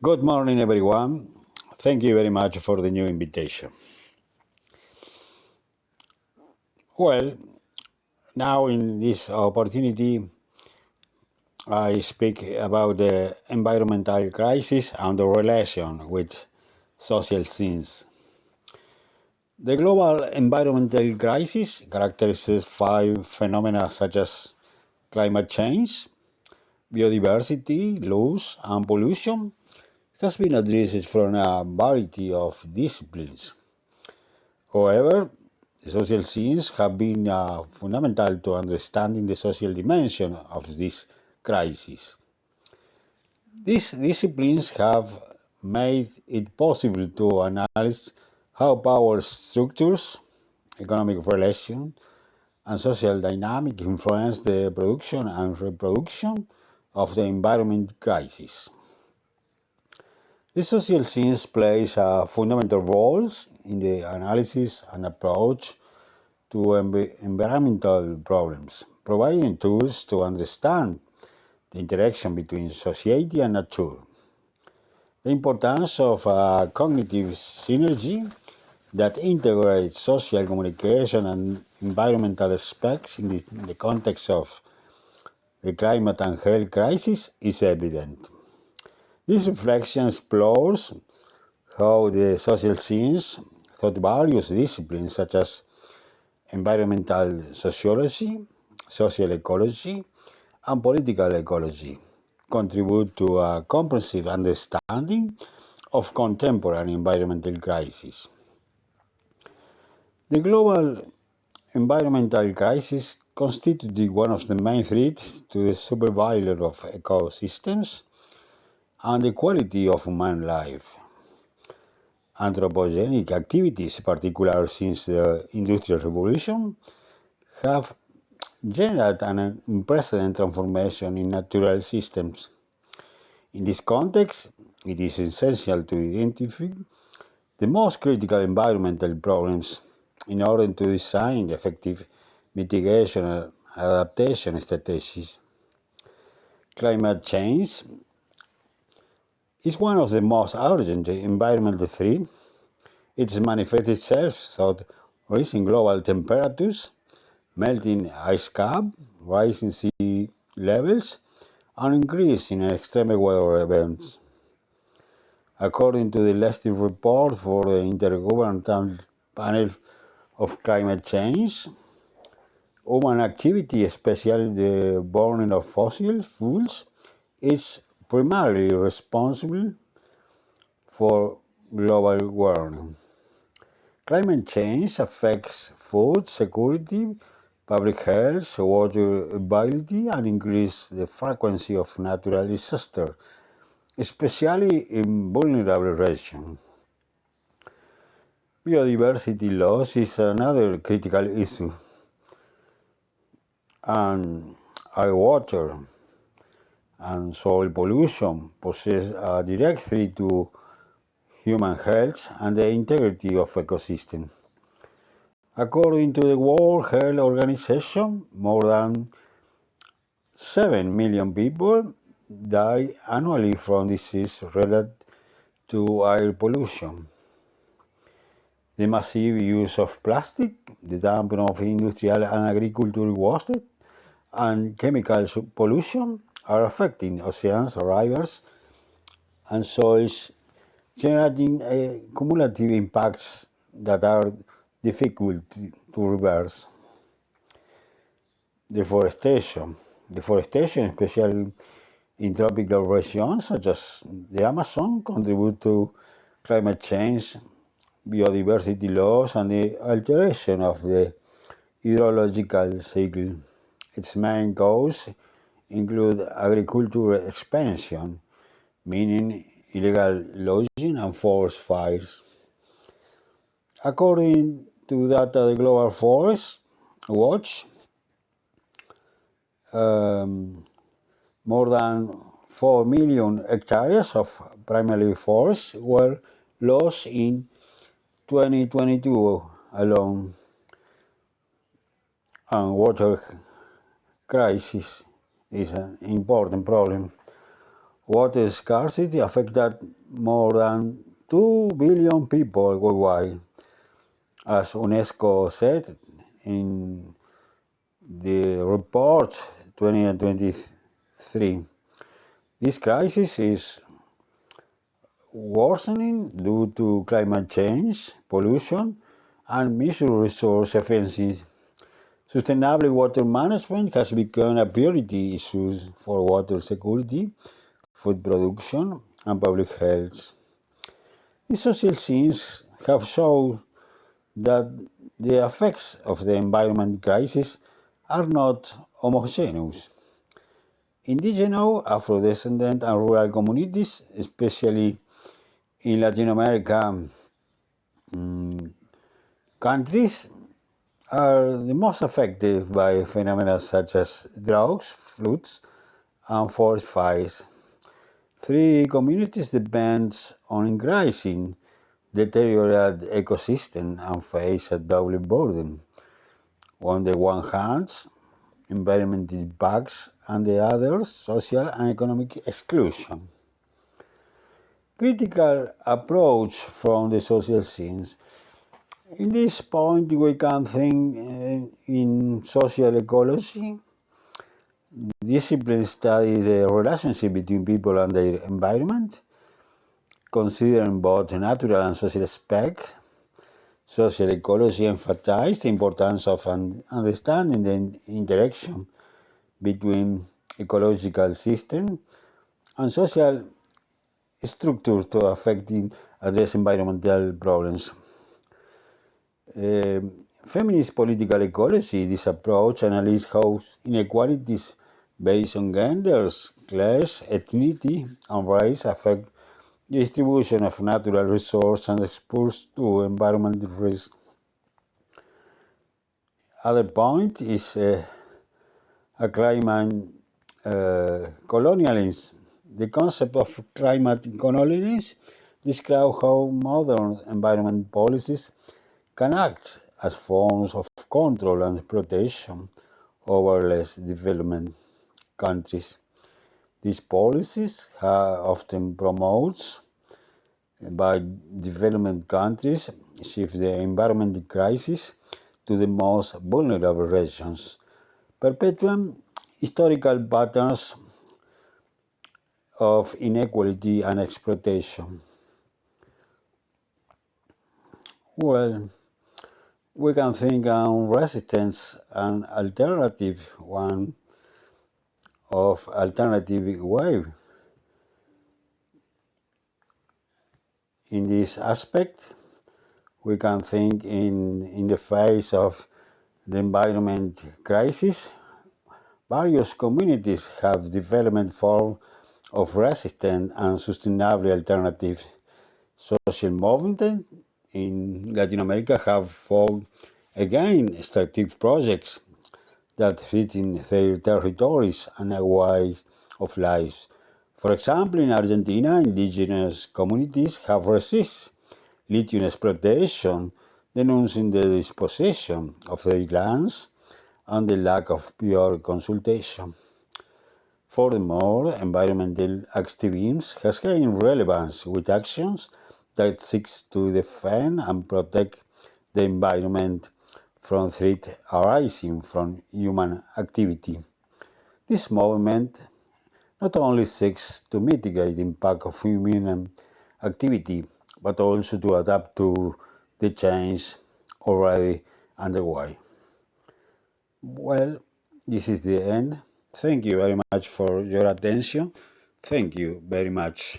Good morning, everyone. Thank you very much for the new invitation. Well, now in this opportunity, I speak about the environmental crisis and the relation with social scenes. The global environmental crisis characterizes five phenomena such as climate change, biodiversity loss, and pollution. It has been addressed from a variety of disciplines. However, the social sciences have been fundamental to understanding the social dimension of this crisis. These disciplines have made it possible to analyze how power structures, economic relations, and social dynamic influence the production and reproduction of the environment crisis. The social science plays fundamental roles in the analysis and approach to environmental problems, providing tools to understand the interaction between society and nature. The importance of cognitive synergy that integrates social communication and environmental aspects in the context of the climate and health crisis is evident. This reflection explores how the social science, through various disciplines such as environmental sociology, social ecology, and political ecology contribute to a comprehensive understanding of contemporary environmental crises. The global environmental crisis constitutes one of the main threats to the survival of ecosystems and the quality of human life. Anthropogenic activities, particularly since the Industrial Revolution, have generated an unprecedented transformation in natural systems. In this context, it is essential to identify the most critical environmental problems in order to design effective mitigation and adaptation strategies. Climate change is one of the most urgent environmental threats. It manifests itself through rising global temperatures, melting ice cap, rising sea levels, and increase in extreme weather events. According to the latest report for the Intergovernmental Panel of Climate Change, human activity, especially the burning of fossil fuels, is primarily responsible for global warming. Climate change affects food security, public health, water availability, and increases the frequency of natural disasters, especially in vulnerable regions. Biodiversity loss is another critical issue, and air, water, and soil pollution poses a direct threat to human health and the integrity of ecosystems. According to the World Health Organization, more than 7 million people die annually from disease related to air pollution. The massive use of plastic, the dumping of industrial and agricultural waste, and chemical pollution are affecting oceans, rivers, and soils, generating cumulative impacts that are difficult to reverse. Deforestation. Deforestation, especially in tropical regions such as the Amazon, contribute to climate change, biodiversity loss, and the alteration of the hydrological cycle. Its main causes include agricultural expansion, meaning illegal logging and forest fires. According to data the Global Forest Watch, more than 4 million hectares of primary forests were lost in 2022 alone, and water crisis is an important problem. Water scarcity affected more than 2 billion people worldwide, as UNESCO said in the report 2023. This crisis is worsening due to climate change, pollution, and misuse resource efficiency. Sustainable water management has become a priority issue for water security, food production, and public health. These social scenes have shown that the effects of the environment crisis are not homogeneous. Indigenous, Afro-descendant, and rural communities, especially in Latin America countries, are the most affected by phenomena such as droughts, floods, and forest fires. Three communities depend on increasing deteriorated ecosystem and face a double burden. On the one hand, environmental impacts, and the other, social and economic exclusion. Critical approach from the social scenes. In this point, we can think in social ecology. Disciplines study the relationship between people and their environment, considering both natural and social aspects. Social ecology emphasizes the importance of understanding the interaction between ecological systems and social structures to affecting address environmental problems. Feminist political ecology, this approach analyzes how inequalities based on genders, class, ethnicity, and race affect the distribution of natural resources and exposed to environmental risk. Other point is a climate colonialism. The concept of climate colonialism describes how modern environment policies can act as forms of control and protection over less developed countries. These policies are often promoted by development countries shift the environmental crisis to the most vulnerable regions, perpetuating historical patterns of inequality and exploitation. Well, we can think on resistance and alternative one of alternative way. In this aspect, we can think in the face of the environment crisis, various communities have developed forms of resistant and sustainable alternative social movement in Latin America have formed again extractive projects that fit in their territories and a way of life. For example, in Argentina, indigenous communities have resisted lithium exploitation, denouncing the dispossession of their lands and the lack of pure consultation. Furthermore, environmental activism has gained relevance with actions that seek to defend and protect the environment from threats arising from human activity. This movement not only seeks to mitigate the impact of human activity, but also to adapt to the change already underway. Well, this is the end. Thank you very much for your attention. Thank you very much.